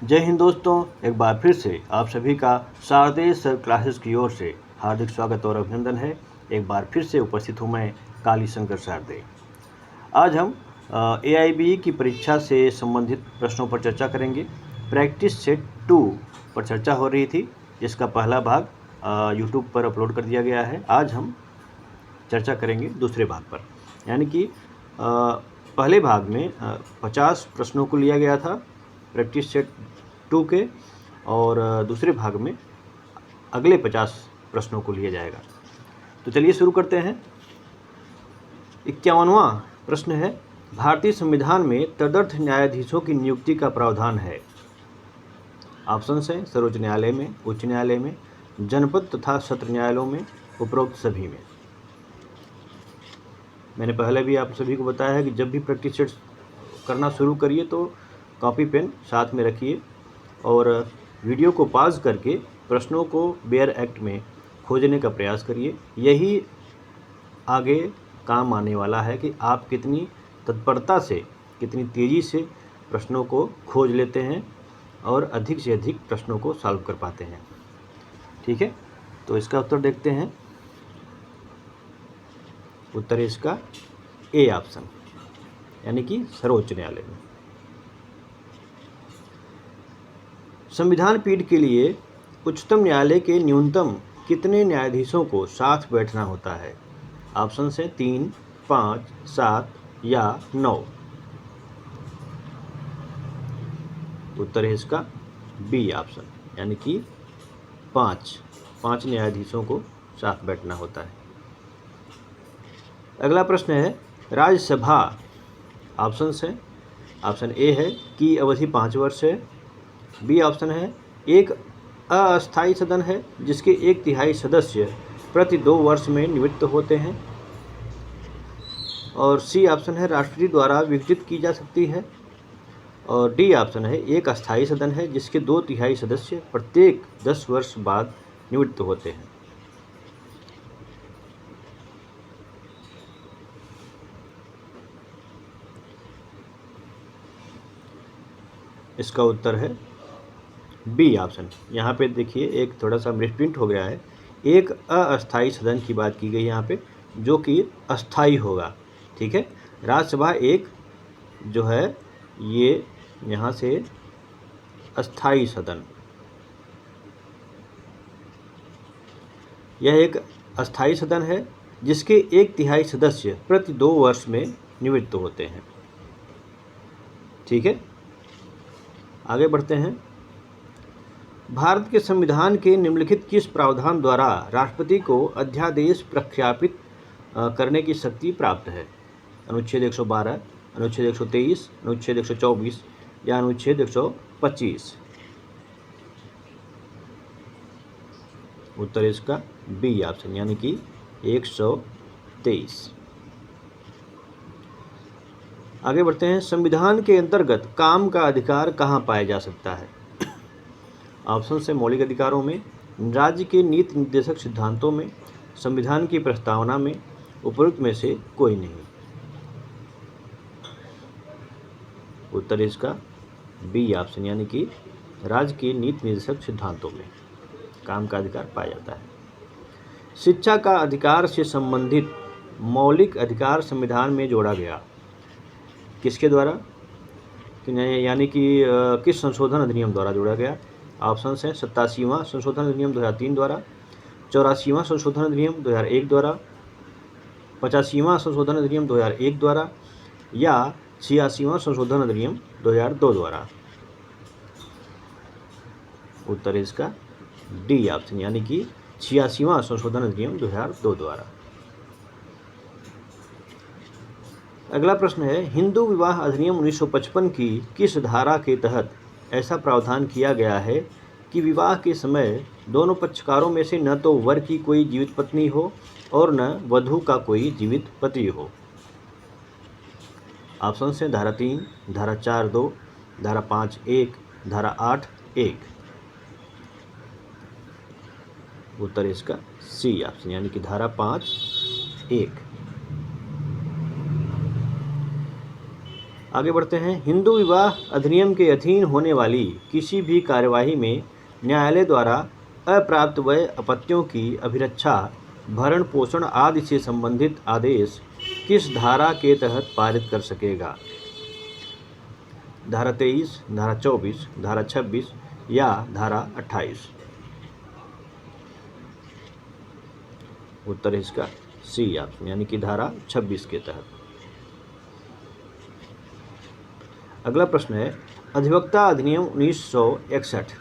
जय हिंद दोस्तों, एक बार फिर से आप सभी का शारदेय सर क्लासेस की ओर से हार्दिक स्वागत और अभिनंदन है। एक बार फिर से उपस्थित हूँ मैं काली शंकर शारदेय। आज हम AIBE की परीक्षा से संबंधित प्रश्नों पर चर्चा करेंगे। प्रैक्टिस सेट 2 पर चर्चा हो रही थी, जिसका पहला भाग YouTube पर अपलोड कर दिया गया है। आज हम चर्चा करेंगे दूसरे भाग पर, यानी कि पहले भाग में 50 प्रश्नों को लिया गया था प्रैक्टिस सेट 2 के, और दूसरे भाग में अगले 50 प्रश्नों को लिया जाएगा। तो चलिए शुरू करते हैं। 51वां प्रश्न है, भारतीय संविधान में तदर्थ न्यायाधीशों की नियुक्ति का प्रावधान है। ऑप्शंस हैं सर्वोच्च न्यायालय में, उच्च न्यायालय में, जनपद तथा सत्र न्यायालयों में, उपरोक्त सभी में। मैंने पहले भी आप सभी को बताया है कि जब भी प्रैक्टिस सेट करना शुरू करिए तो कॉपी पेन साथ में रखिए और वीडियो को पॉज करके प्रश्नों को बेयर एक्ट में खोजने का प्रयास करिए। यही आगे काम आने वाला है कि आप कितनी तत्परता से, कितनी तेज़ी से प्रश्नों को खोज लेते हैं और अधिक से अधिक प्रश्नों को सॉल्व कर पाते हैं। ठीक है, तो इसका उत्तर देखते हैं। उत्तर है इसका ए ऑप्शन, यानी कि सर्वोच्च न्यायालय में। संविधान पीठ के लिए उच्चतम न्यायालय के न्यूनतम कितने न्यायाधीशों को साथ बैठना होता है? ऑप्शन है 3, 5, 7 या 9। उत्तर है इसका बी ऑप्शन, यानी कि 5 न्यायाधीशों को साथ बैठना होता है। अगला प्रश्न है, राज्यसभा ऑप्शन है। ऑप्शन ए है कि अवधि 5 वर्ष है। बी ऑप्शन है एक अस्थायी सदन है जिसके 1/3 सदस्य प्रति 2 वर्ष में नियुक्त होते हैं। और सी ऑप्शन है राष्ट्रपति द्वारा विघटित की जा सकती है। और डी ऑप्शन है एक अस्थायी सदन है जिसके 2/3 सदस्य प्रत्येक 10 वर्ष बाद नियुक्त होते हैं। इसका उत्तर है बी ऑप्शन। यहाँ पे देखिए एक थोड़ा सा मिसप्रिंट हो गया है। एक अस्थायी सदन की बात की गई यहाँ पे, जो कि अस्थायी होगा। ठीक है, राज्यसभा एक जो है ये यहाँ से अस्थायी सदन, यह एक अस्थायी सदन है जिसके 1/3 सदस्य प्रति 2 वर्ष में नियुक्त होते हैं। ठीक है, आगे बढ़ते हैं। भारत के संविधान के निम्नलिखित किस प्रावधान द्वारा राष्ट्रपति को अध्यादेश प्रख्यापित करने की शक्ति प्राप्त है? अनुच्छेद 112, अनुच्छेद 123, अनुच्छेद 124 या अनुच्छेद 125? उत्तर इसका बी ऑप्शन, यानी कि 123। आगे बढ़ते हैं। संविधान के अंतर्गत काम का अधिकार कहाँ पाया जा सकता है? ऑप्शन से मौलिक अधिकारों में, राज्य के नीति निर्देशक सिद्धांतों में, संविधान की प्रस्तावना में, उपरोक्त में से कोई नहीं। उत्तर इसका बी ऑप्शन, यानी कि राज्य के नीति निर्देशक सिद्धांतों में काम का अधिकार पाया जाता है। शिक्षा का अधिकार से संबंधित मौलिक अधिकार संविधान में जोड़ा गया, किसके द्वारा, यानी कि किस संशोधन अधिनियम द्वारा जोड़ा गया? ऑप्शन हैं 87वां संशोधन अधिनियम 2003 द्वारा, 84वां संशोधन अधिनियम 2001 द्वारा, 85वां संशोधन अधिनियम 2001 द्वारा या 86वां संशोधन अधिनियम 2002 द्वारा। उत्तर इसका डी ऑप्शन, यानी कि 86वां संशोधन अधिनियम 2002 द्वारा। अगला प्रश्न है, हिंदू विवाह अधिनियम 1955 की किस धारा के तहत ऐसा प्रावधान किया गया है कि विवाह के समय दोनों पक्षकारों में से न तो वर की कोई जीवित पत्नी हो और न वधू का कोई जीवित पति हो? ऑप्शन हैं धारा 3, धारा 4(2), धारा 5(1), धारा 8(1). उत्तर इसका सी ऑप्शन, यानी कि धारा 5(1). आगे बढ़ते हैं। हिंदू विवाह अधिनियम के अधीन होने वाली किसी भी कार्यवाही में न्यायालय द्वारा अप्राप्त व्यय अपत्यों की अभिरक्षा, भरण पोषण आदि से संबंधित आदेश किस धारा के तहत पारित कर सकेगा? धारा 23, धारा 24, धारा 26 या धारा 28? उत्तर है इसका सी ऑप्शन, यानी कि धारा 26 के तहत। अगला प्रश्न है, अधिवक्ता अधिनियम 1961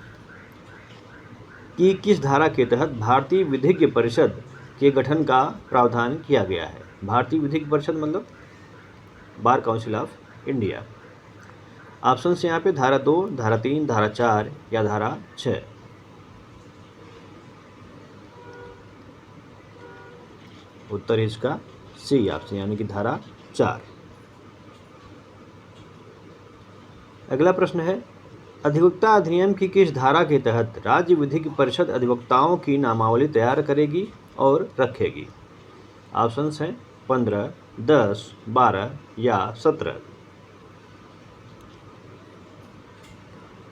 की किस धारा के तहत भारतीय विधिज्ञ परिषद के गठन का प्रावधान किया गया है? भारतीय विधिज्ञ परिषद मतलब bar council of India. Option से यहाँ पे धारा 2, धारा 3, धारा 4 या धारा 6? उत्तर है इसका सी ऑप्शन, यानी कि धारा 4। अगला प्रश्न है, अधिवक्ता अधिनियम की किस धारा के तहत राज्य विधिज्ञ परिषद अधिवक्ताओं की नामावली तैयार करेगी और रखेगी? ऑप्शंस हैं 15, 10, 12 या 17?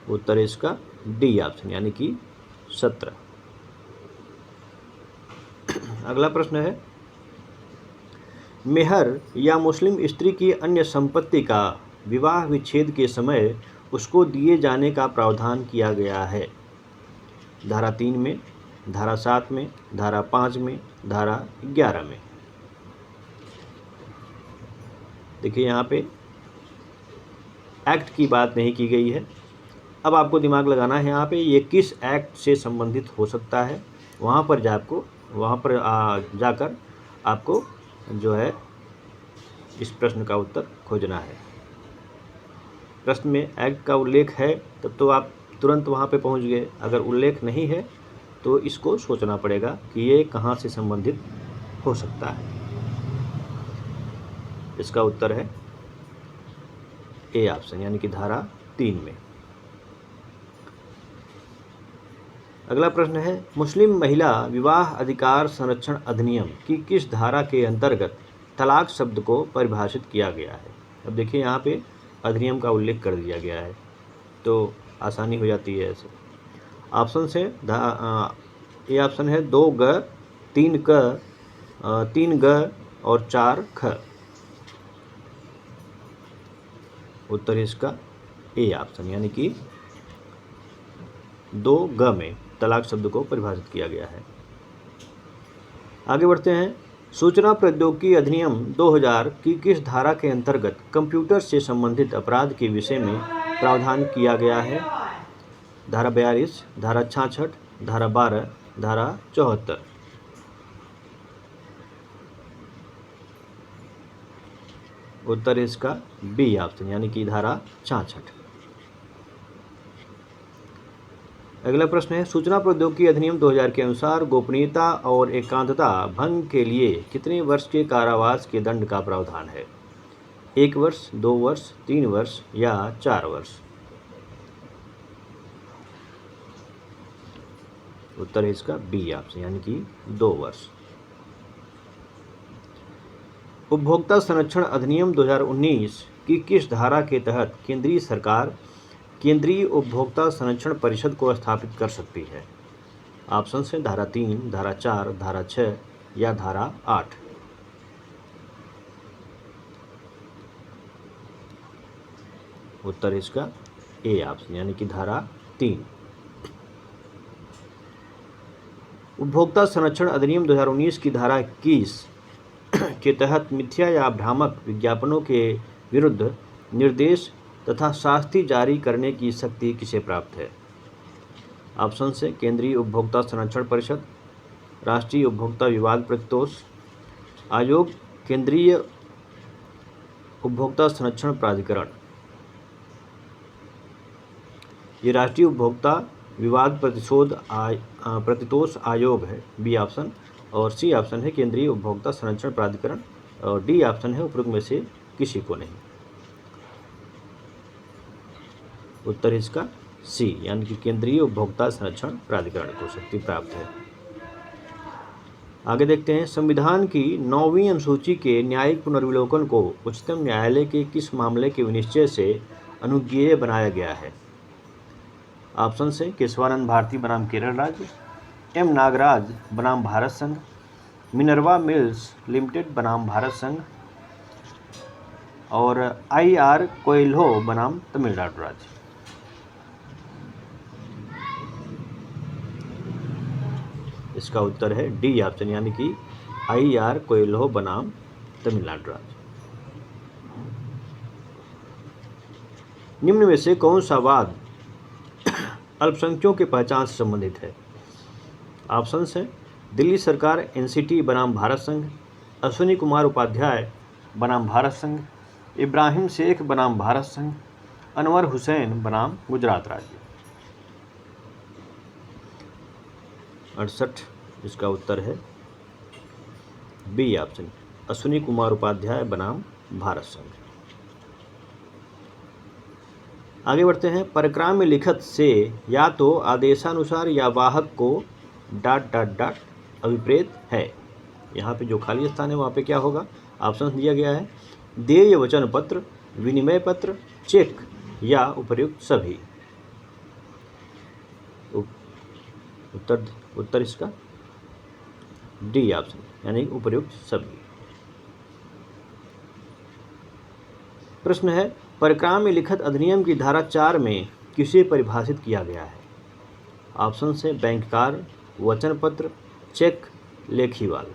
उत्तर है इसका डी ऑप्शन, यानी कि 17। अगला प्रश्न है, मेहर या मुस्लिम स्त्री की अन्य संपत्ति का विवाह विच्छेद के समय उसको दिए जाने का प्रावधान किया गया है? धारा 3 में, धारा 7 में, धारा 5 में, धारा 11 में? देखिए यहाँ पे एक्ट की बात नहीं की गई है। अब आपको दिमाग लगाना है यहाँ पे, ये किस एक्ट से संबंधित हो सकता है, वहाँ पर जाकर आपको जो है इस प्रश्न का उत्तर खोजना है। प्रश्न में एक्ट का उल्लेख है तब तो आप तुरंत वहाँ पे पहुँच गए, अगर उल्लेख नहीं है तो इसको सोचना पड़ेगा कि ये कहाँ से संबंधित हो सकता है। इसका उत्तर है ए ऑप्शन, यानी कि धारा 3 में। अगला प्रश्न है, मुस्लिम महिला विवाह अधिकार संरक्षण अधिनियम की किस धारा के अंतर्गत तलाक शब्द को परिभाषित किया गया है? अब देखिए यहाँ पे अधिनियम का उल्लेख कर दिया गया है तो आसानी हो जाती है ऐसे। ऑप्शन से ए ऑप्शन है 2 ग, 3 क, 3 ग और 4 ख? उत्तर है इसका ए ऑप्शन, यानी कि 2 ग में तलाक शब्द को परिभाषित किया गया है। आगे बढ़ते हैं, सूचना प्रौद्योगिकी अधिनियम 2000 की किस धारा के अंतर्गत कंप्यूटर से संबंधित अपराध के विषय में प्रावधान किया गया है? धारा 42, धारा 66, धारा 12, धारा 74? उत्तर है इसका बी ऑप्शन, यानी कि धारा 66। अगला प्रश्न है, सूचना प्रौद्योगिकी अधिनियम 2000 के अनुसार गोपनीयता और एकांतता भंग के लिए कितने वर्ष के कारावास के दंड का प्रावधान है? 1 वर्ष, 2 वर्ष, 3 वर्ष या 4 वर्ष? उत्तर है इसका बी ऑप्शन, यानी कि 2 वर्ष। उपभोक्ता संरक्षण अधिनियम 2019 की किस धारा के तहत केंद्रीय सरकार केंद्रीय उपभोक्ता संरक्षण परिषद को स्थापित कर सकती है? ऑप्शन है धारा 3, धारा 4, धारा 6 या धारा 8? उत्तर इसका ए ऑप्शन, यानी कि धारा 3। उपभोक्ता संरक्षण अधिनियम 2019 की धारा 21 के तहत मिथ्या या भ्रामक विज्ञापनों के विरुद्ध निर्देश तथा शास्ति जारी करने की शक्ति किसे प्राप्त है? ऑप्शन से केंद्रीय उपभोक्ता संरक्षण परिषद, राष्ट्रीय उपभोक्ता विवाद प्रतितोष आयोग, केंद्रीय उपभोक्ता संरक्षण प्राधिकरण? ये राष्ट्रीय उपभोक्ता विवाद प्रतितोष आयोग है, बी ऑप्शन। और सी ऑप्शन है केंद्रीय उपभोक्ता संरक्षण प्राधिकरण, और डी ऑप्शन है उपरोक्त में से किसी को नहीं। उत्तर इसका सी, यानी कि केंद्रीय उपभोक्ता संरक्षण प्राधिकरण को शक्ति प्राप्त है। आगे देखते हैं, संविधान की 9वीं अनुसूची के न्यायिक पुनर्विलोकन को उच्चतम न्यायालय के किस मामले के विनिश्चय से अनुज्ञेय बनाया गया है? ऑप्शन से केशवानंद भारती बनाम केरल राज्य, एम नागराज बनाम भारत संघ, मिनर्वा मिल्स लिमिटेड बनाम भारत संघ और IR कोयल्हो बनाम तमिलनाडु राज्य। इसका उत्तर है डी ऑप्शन, यानी कि IR कोयल्हो बनाम तमिलनाडु राज्य। निम्न में से कौन सा वाद अल्पसंख्यकों के पहचान से संबंधित है? ऑप्शन है दिल्ली सरकार NCT बनाम भारत संघ, अश्विनी कुमार उपाध्याय बनाम भारत संघ, इब्राहिम शेख बनाम भारत संघ, अनवर हुसैन बनाम गुजरात राज्य। 68 इसका उत्तर है बी ऑप्शन, अश्विनी कुमार उपाध्याय बनाम भारत संघ। आगे बढ़ते हैं, परक्राम्य लिखत से या तो आदेशानुसार या वाहक को ... अभिप्रेत है। यहाँ पे जो खाली स्थान है वहाँ पे क्या होगा? ऑप्शन दिया गया है, देय वचन पत्र, विनिमय पत्र, चेक या उपर्युक्त सभी। उत्तर इसका डी ऑप्शन, यानी उपर्युक्त सभी। प्रश्न है, परक्राम्य लिखत अधिनियम की धारा 4 में किसे परिभाषित किया गया है? ऑप्शन से बैंक कार्य, वचन पत्र, चेक, लेखीवाल।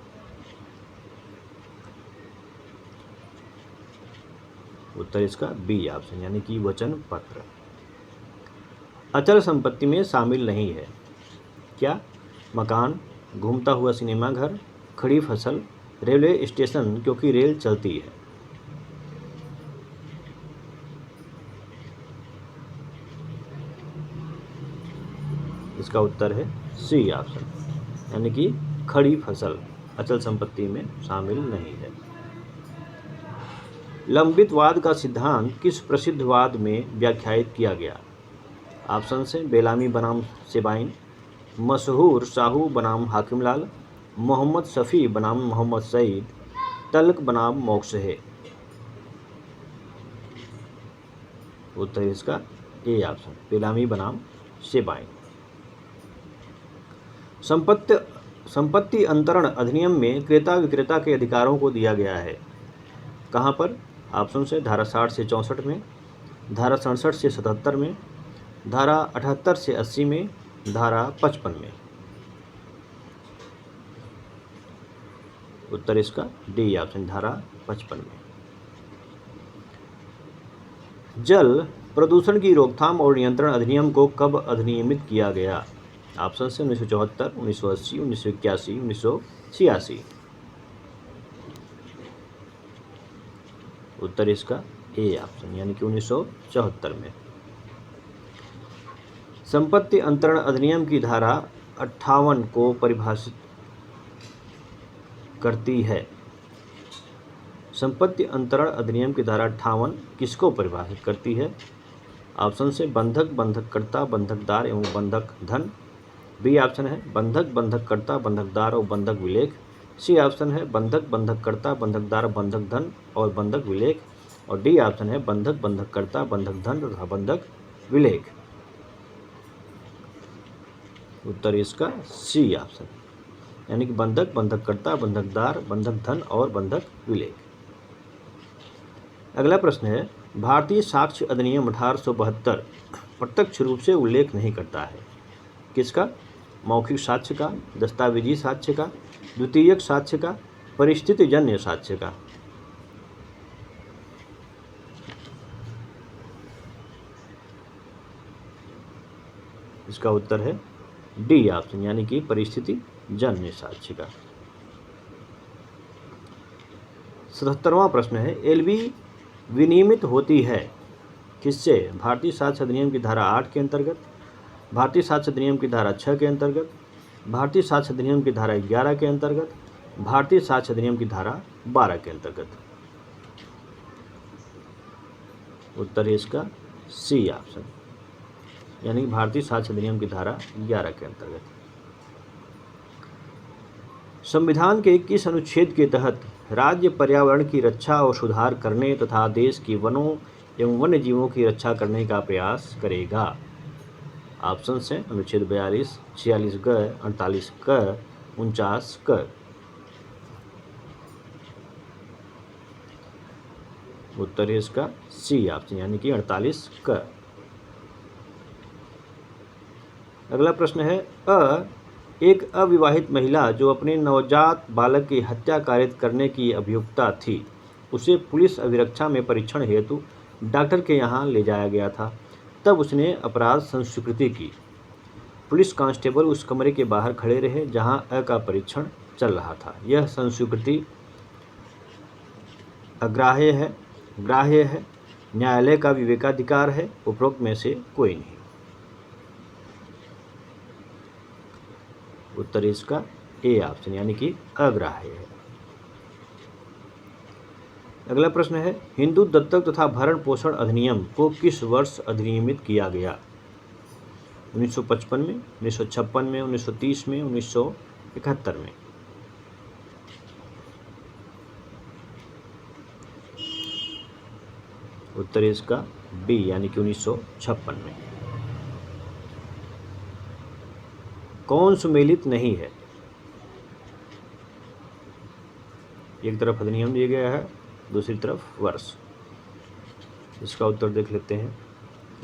उत्तर इसका बी ऑप्शन, यानी कि वचन पत्र। अचल संपत्ति में शामिल नहीं है क्या? मकान, घूमता हुआ सिनेमा घर, खड़ी फसल, रेलवे स्टेशन क्योंकि रेल चलती है। इसका उत्तर है सी ऑप्शन, यानी कि खड़ी फसल अचल संपत्ति में शामिल नहीं है। लंबित वाद का सिद्धांत किस प्रसिद्ध वाद में व्याख्यायित किया गया? ऑप्शन से बेलामी बनाम सेबाइन, मशहूर साहू बनाम हाकिमलाल, मोहम्मद शफी बनाम मोहम्मद सईद, तल्क बनाम मोक्शहे। उत्तर इसका ए ऑप्शन, बेलामी बनाम सेबाइन। संपत्ति अंतरण अधिनियम में क्रेता विक्रेता के अधिकारों को दिया गया है कहाँ पर? ऑप्शन से धारा 60 से 64 में, धारा 67 से 77 में, धारा 78 से 80 में, धारा 55 में। उत्तर इसका डी ऑप्शन, धारा 55 में। जल प्रदूषण की रोकथाम और नियंत्रण अधिनियम को कब अधिनियमित किया गया? ऑप्शन से 1974, 1980, 1981, 1986। उत्तर इसका ए ऑप्शन, यानी कि 1974 में। संपत्ति अंतरण अधिनियम की धारा 58 को परिभाषित करती है। संपत्ति अंतरण अधिनियम की धारा 58 किसको परिभाषित करती है? ऑप्शन से बंधक, बंधककर्ता, बंधकदार एवं बंधक धन। बी ऑप्शन है बंधक, बंधककर्ता, बंधकदार और बंधक विलेख। सी ऑप्शन है बंधक, बंधककर्ता, बंधकदार, बंधक धन और बंधक विलेख। और डी ऑप्शन है बंधक, बंधककर्ता, बंधक धन तथा बंधक विलेख। उत्तर इसका सी ऑप्शन, यानी कि बंधक, बंधककर्ता, बंधकदार, बंधक धन और बंधक विलेख। अगला प्रश्न है, भारतीय साक्ष्य अधिनियम 1872 प्रत्यक्ष रूप से उल्लेख नहीं करता है। किसका? मौखिक साक्ष्य का, दस्तावेजी साक्ष्य का, द्वितीयक साक्ष्य का, परिस्थितिजन्य साक्ष्य का। इसका उत्तर है डी ऑप्शन, यानी कि परिस्थितिजन्य साक्ष्य का। 77वां प्रश्न है, एलबी विनियमित होती है किससे? भारतीय साक्ष्य अधिनियम की धारा 8 के अंतर्गत, भारतीय साक्ष्य अधिनियम की धारा 6 के अंतर्गत, भारतीय साक्ष्य अधिनियम की धारा 11 के अंतर्गत, भारतीय साक्ष्य अधिनियम की धारा 12 के अंतर्गत। उत्तर है इसका सी ऑप्शन, यानी भारतीय साक्ष्य अधिनियम की धारा 11 के अंतर्गत। संविधान के किस अनुच्छेद के तहत राज्य पर्यावरण की रक्षा और सुधार करने तथा देश की वनों एवं वन्य जीवों की रक्षा करने का प्रयास करेगा? ऑप्शन हैं अनुच्छेद 42, 46 ग, 48 क, 49 क। उत्तर है इसका सी ऑप्शन यानी कि 48 क। अगला प्रश्न है एक अविवाहित महिला जो अपने नवजात बालक की हत्या कारित करने की अभियुक्ता थी, उसे पुलिस अभिरक्षा में परीक्षण हेतु डॉक्टर के यहाँ ले जाया गया था। तब उसने अपराध संस्वीकृति की। पुलिस कांस्टेबल उस कमरे के बाहर खड़े रहे जहाँ अ का परीक्षण चल रहा था। यह संस्वीकृति अग्राह्य है, ग्राह्य है, न्यायालय का विवेकाधिकार है, उपरोक्त में से कोई नहीं। उत्तर इसका ए ऑप्शन यानी कि अग्राह्य है। अगला प्रश्न है हिंदू दत्तक तथा भरण पोषण अधिनियम को किस वर्ष अधिनियमित किया गया? 1955 में, 1956 में, 1930 में, 1971 में। उत्तर इसका बी यानी कि 1956 में। कौन सुमेलित नहीं है? एक तरफ अधिनियम दिया गया है, दूसरी तरफ वर्ष। इसका उत्तर देख लेते हैं।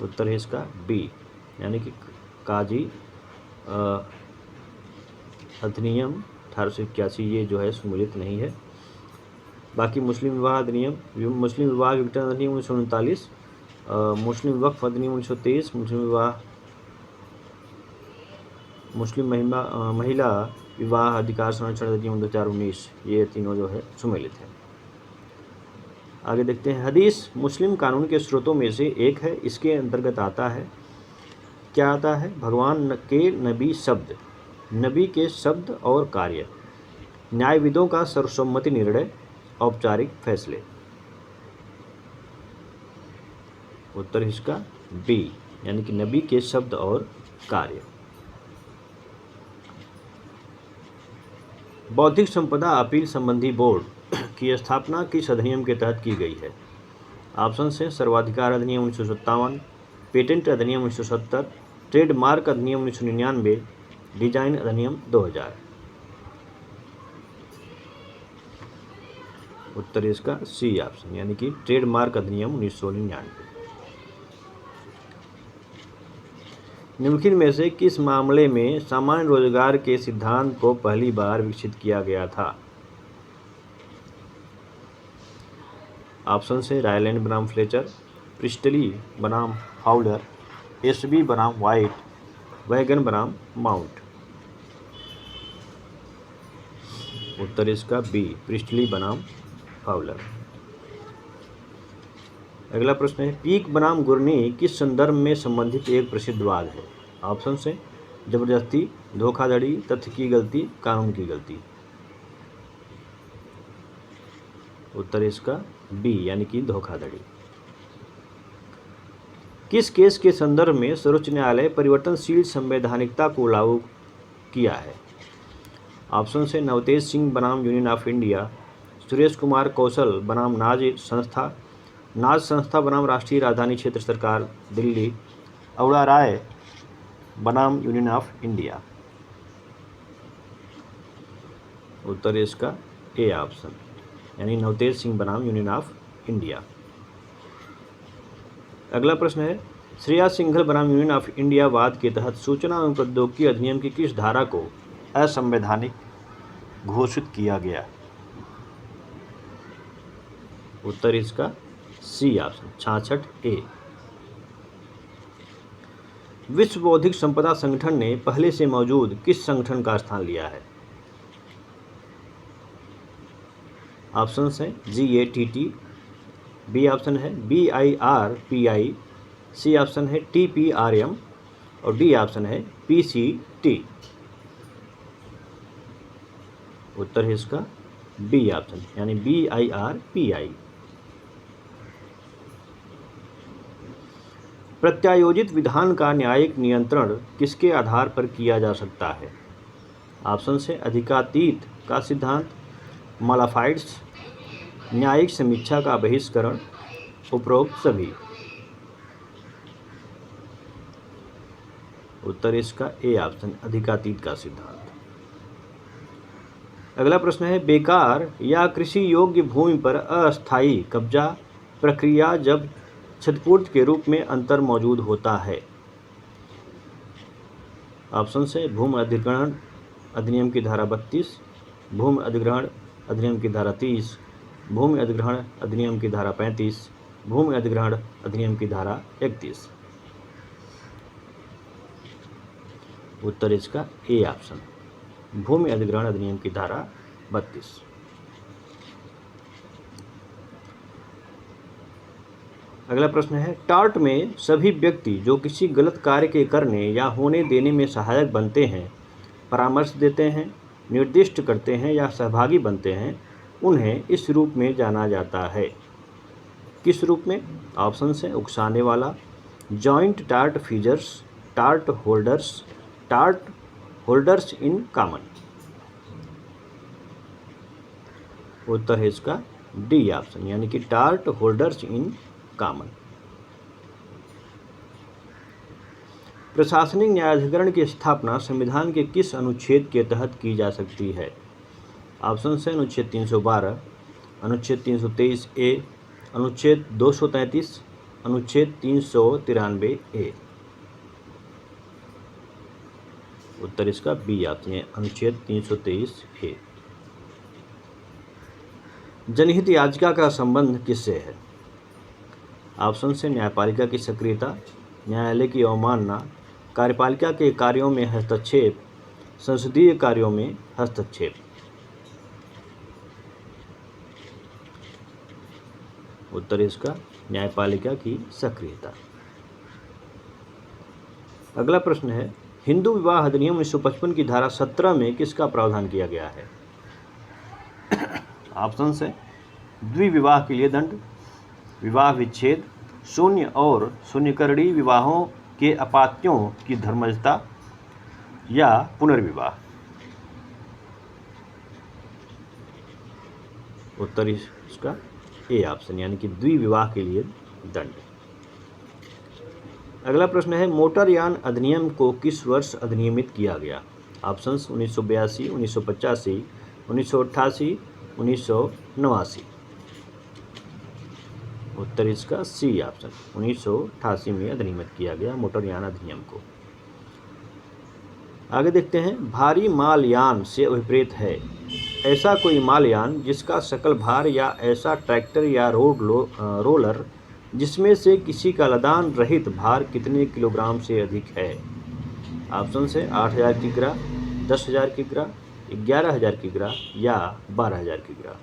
उत्तर है इसका बी यानी कि काजी अधिनियम 1881 ये जो है सुमेलित नहीं है। बाकी मुस्लिम विवाह अधिनियम, मुस्लिम विवाह विघटन अधिनियम 1939, मुस्लिम वक्फ अधिनियम 1923, मुस्लिम महिला विवाह अधिकार संरक्षण अधिनियम 2019, ये तीनों जो है सुमेलित है। आगे देखते हैं। हदीस मुस्लिम कानून के स्रोतों में से एक है। इसके अंतर्गत आता है, क्या आता है? भगवान के नबी शब्द, नबी के शब्द और कार्य, न्यायविदों का सर्वसम्मति निर्णय, औपचारिक फैसले। उत्तर इसका बी यानी कि नबी के शब्द और कार्य। बौद्धिक संपदा अपील संबंधी बोर्ड की स्थापना किस अधिनियम के तहत की गई है? ऑप्शन है सर्वाधिकार अधिनियम 1957, पेटेंट अधिनियम 1970, ट्रेडमार्क अधिनियम 1999, डिजाइन अधिनियम 2000। उत्तर इसका सी ऑप्शन यानी कि ट्रेडमार्क अधिनियम 1999। निम्नलिखित में से किस मामले में सामान्य रोजगार के सिद्धांत को पहली बार विकसित किया गया था? ऑप्शन से रायलैंड बनाम फ्लेचर, प्रिस्टली बनाम फाउलर, एसबी बनाम वाइट, वैगन बनाम माउंट। उत्तर इसका बी प्रिस्टली बनाम फाउलर। अगला प्रश्न है पीक बनाम गुरनी किस संदर्भ में संबंधित एक प्रसिद्ध वाद है? ऑप्शन से जबरदस्ती, धोखाधड़ी, तथ्य की गलती, कानून की गलती। उत्तर इसका बी यानी कि धोखाधड़ी। किस केस के संदर्भ में सर्वोच्च न्यायालय परिवर्तनशील संवैधानिकता को लागू किया है? ऑप्शन से नवतेज सिंह बनाम union of India, Suresh Kumar Kaushal बनाम नाज संस्था बनाम राष्ट्रीय राजधानी क्षेत्र सरकार दिल्ली, अवड़ा राय बनाम यूनियन ऑफ इंडिया। उत्तर इसका ए ऑप्शन यानी नवतेज सिंह बनाम यूनियन ऑफ इंडिया। अगला प्रश्न है श्रेया सिंघल बनाम यूनियन ऑफ इंडिया वाद के तहत सूचना एवं प्रौद्योगिकी अधिनियम की किस धारा को असंवैधानिक घोषित किया गया? उत्तर इसका सी ऑप्शन 66A। विश्व बौद्धिक संपदा संगठन ने पहले से मौजूद किस संगठन का स्थान लिया है? ऑप्शन है GATT, बी ऑप्शन है BIRPI, सी ऑप्शन है TPRM और डी ऑप्शन है PCT। उत्तर है इसका बी ऑप्शन यानी BIRPI। प्रत्यायोजित विधान का न्यायिक नियंत्रण किसके आधार पर किया जा सकता है? ऑप्शन से अधिकातीत का सिद्धांत, मालाफाइड्स, न्यायिक समीक्षा का बहिष्करण, उपरोक्त सभी। उत्तर इसका ए ऑप्शन, अधिकातीत का सिद्धांत। अगला प्रश्न है, बेकार या कृषि योग्य भूमि पर अस्थायी कब्जा प्रक्रिया जब क्षतिपूर्ति के रूप में अंतर मौजूद होता है। ऑप्शन से भूमि अधिग्रहण अधिनियम की धारा 32, भूमि अधिग्रहण अधिनियम की धारा 30, भूमि अधिग्रहण अधिनियम की धारा 35, भूमि अधिग्रहण अधिनियम की धारा 31। उत्तर इसका ए ऑप्शन, भूमि अधिग्रहण अधिनियम की धारा 32। अगला प्रश्न है, टार्ट में सभी व्यक्ति जो किसी गलत कार्य के करने या होने देने में सहायक बनते हैं, परामर्श देते हैं, निर्दिष्ट करते हैं या सहभागी बनते हैं, उन्हें इस रूप में जाना जाता है। किस रूप में? ऑप्शन है उकसाने वाला, joint tortfeasors, tort holders in common. उत्तर है इसका डी ऑप्शन, यानी कि टार्ट होल्डर्स इन कॉमन। प्रशासनिक न्यायाधिकरण की स्थापना संविधान के किस अनुच्छेद के तहत की जा सकती है? ऑप्शन है अनुच्छेद 312, अनुच्छेद 323 ए, अनुच्छेद 233, अनुच्छेद 393 ए। उत्तर इसका बी ऑप्शन है, अनुच्छेद 323 ए। जनहित याचिका का संबंध किससे है? ऑप्शन से न्यायपालिका की सक्रियता, न्यायालय की अवमानना, कार्यपालिका के कार्यों में हस्तक्षेप, संसदीय कार्यों में हस्तक्षेप। उत्तर इसका न्यायपालिका की सक्रियता। अगला प्रश्न है, हिंदू विवाह अधिनियम 1955 की धारा 17 में किसका प्रावधान किया गया है? ऑप्शन है द्विविवाह के लिए दंड, विवाह विच्छेद, शून्य और शून्यकरणीय विवाहों के अपात्यों की धर्मजता या पुनर्विवाह। उत्तर इसका ए ऑप्शन, यानी कि द्विविवाह के लिए दंड। अगला प्रश्न है, मोटरयान अधिनियम को किस वर्ष अधिनियमित किया गया? ऑप्शंस 1982, 1985, 1988, 1989। उत्तर इसका सी ऑप्शन, 1988 में अधिनियमित किया गया मोटरयान अधिनियम को। आगे देखते हैं, भारी मालयान से विपरीत है ऐसा कोई मालयान जिसका सकल भार या ऐसा ट्रैक्टर या रोलर जिसमें से किसी का लदान रहित भार कितने किलोग्राम से अधिक है? ऑप्शन है 8000 किग्रा, 10,000 किग्रा, 11,000 किग्रा या 12,000 किग्रा।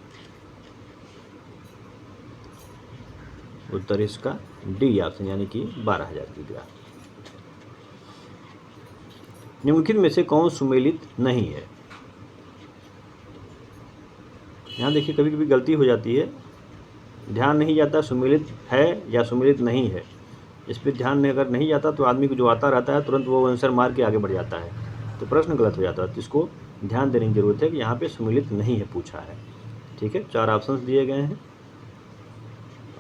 उत्तर इसका डी ऑप्शन, यानी कि 12,000 किग्रा। निम्नलिखित में से कौन सुमेलित नहीं है? यहाँ देखिए, कभी कभी गलती हो जाती है, ध्यान नहीं जाता सुमेलित है या सुमेलित नहीं है। इस पर ध्यान अगर नहीं जाता तो आदमी को जो आता रहता है तुरंत वो आंसर मार के आगे बढ़ जाता है, तो प्रश्न गलत हो जाता है। तो इसको ध्यान देने की जरूरत है कि यहाँ पे सुमेलित नहीं है पूछा है। ठीक है, 4 ऑप्शंस दिए गए हैं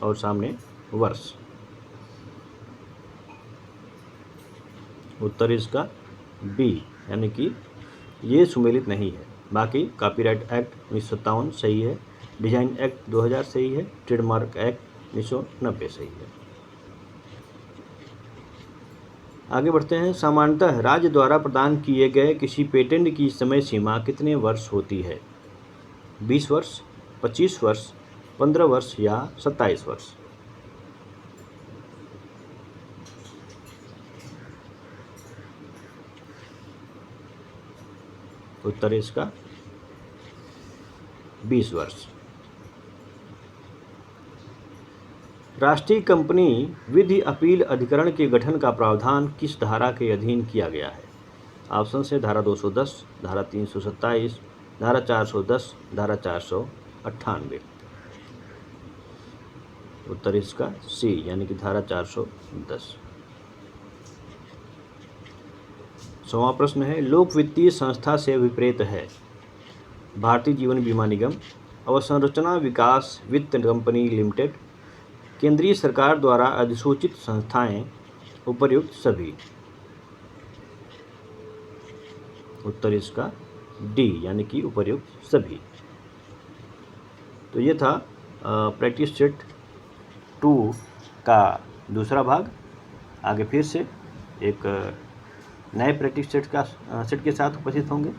और सामने वर्ष। उत्तर इसका बी, यानी कि ये सुमेलित नहीं है। बाकी कॉपीराइट एक्ट 1957 सही है, डिजाइन एक्ट 2000 सही है, ट्रेडमार्क एक्ट 1990 सही है। आगे बढ़ते हैं, सामान्यतः राज्य द्वारा प्रदान किए गए किसी पेटेंट की समय सीमा कितने वर्ष होती है? 20 वर्ष, 25 वर्ष, 15 वर्ष या 27 वर्ष? उत्तर इसका 20 वर्ष। राष्ट्रीय कंपनी विधि अपील अधिकरण के गठन का प्रावधान किस धारा के अधीन किया गया है? ऑप्शन से धारा 210, धारा 327, धारा 410, धारा 498। उत्तर इसका सी, यानी कि धारा 410। 100वां प्रश्न है, लोक वित्तीय संस्था से विपरीत है भारतीय जीवन बीमा निगम, अवसंरचना विकास वित्त कंपनी लिमिटेड, केंद्रीय सरकार द्वारा अधिसूचित संस्थाएं, उपर्युक्त सभी। उत्तर इसका डी यानी कि उपर्युक्त सभी। तो ये था प्रैक्टिस सेट 2 का दूसरा भाग। आगे फिर से एक नए प्रैक्टिस सेट के साथ उपस्थित होंगे।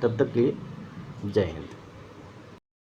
तब तक के लिए जय हिंद।